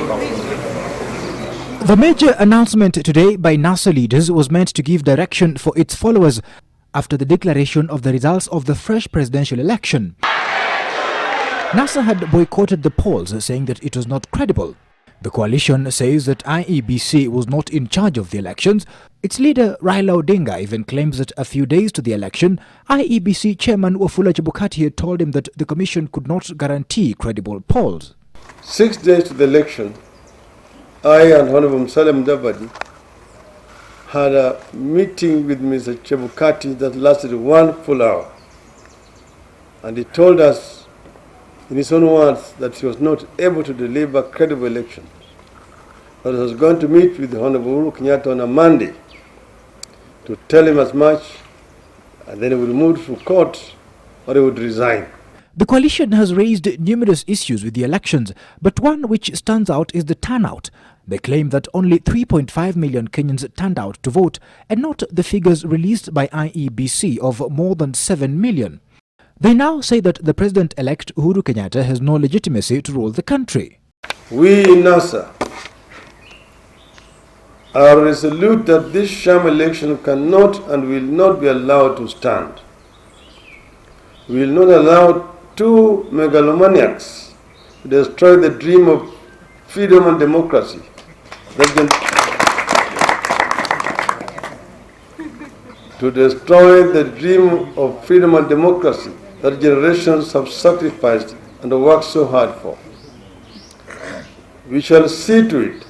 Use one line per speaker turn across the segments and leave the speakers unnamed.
The major announcement today by NASA leaders was meant to give direction for its followers after the declaration of the results of the fresh presidential election. NASA had boycotted the polls, saying that it was not credible. The coalition says that IEBC was not in charge of the elections. Its leader, Raila Odinga, even claims that a few days to the election, IEBC chairman Wafula Chebukati had told him that the commission could not guarantee credible polls.
6 days to the election, I and Honorable Musalia Mudavadi had a meeting with Mr. Chebukati that lasted 1 full hour. And he told us, in his own words, that he was not able to deliver credible elections. But he was going to meet with Honorable Uhuru Kenyatta on a Monday to tell him as much, and then he would move to court or he would resign.
The coalition has raised numerous issues with the elections, but one which stands out is the turnout. They claim that only 3.5 million Kenyans turned out to vote, and not the figures released by IEBC of more than 7 million. They now say that the president-elect Uhuru Kenyatta has no legitimacy to rule the country.
We in NASA are resolute that this sham election cannot and will not be allowed to stand. We will not allow two megalomaniacs to destroy the dream of freedom and democracy that generations have sacrificed and worked so hard for. We shall see to it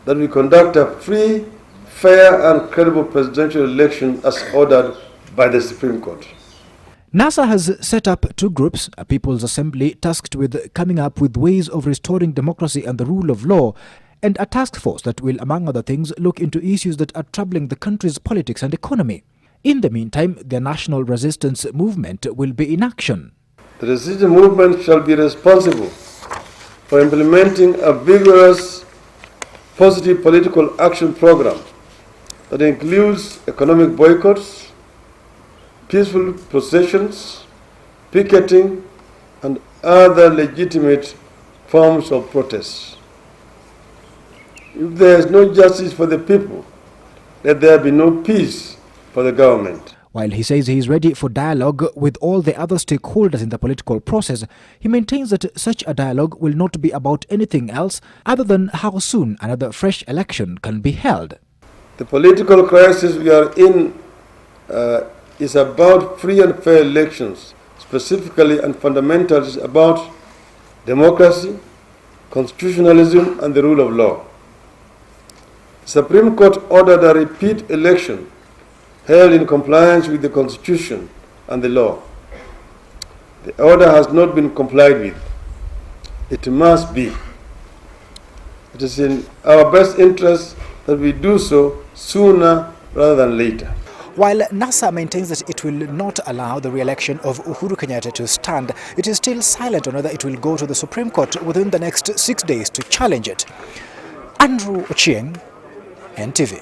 that we conduct a free, fair and credible presidential election as ordered by the Supreme Court.
NASA has set up two groups, a People's Assembly tasked with coming up with ways of restoring democracy and the rule of law, and a task force that will, among other things, look into issues that are troubling the country's politics and economy. In the meantime, the national resistance movement will be in action.
The resistance movement shall be responsible for implementing a vigorous, positive political action program that includes economic boycotts, peaceful processions, picketing, and other legitimate forms of protest. If there is no justice for the people, let there be no peace for the government.
While he says he is ready for dialogue with all the other stakeholders in the political process, he maintains that such a dialogue will not be about anything else other than how soon another fresh election can be held.
The political crisis we are in is about free and fair elections, specifically and fundamentally about democracy, constitutionalism and the rule of law. The Supreme Court ordered a repeat election held in compliance with the Constitution and the law. The order has not been complied with. It must be. It is in our best interest that we do so sooner rather than later.
While NASA maintains that it will not allow the re-election of Uhuru Kenyatta to stand, it is still silent on whether it will go to the Supreme Court within the next 6 days to challenge it. Andrew Ochieng, NTV.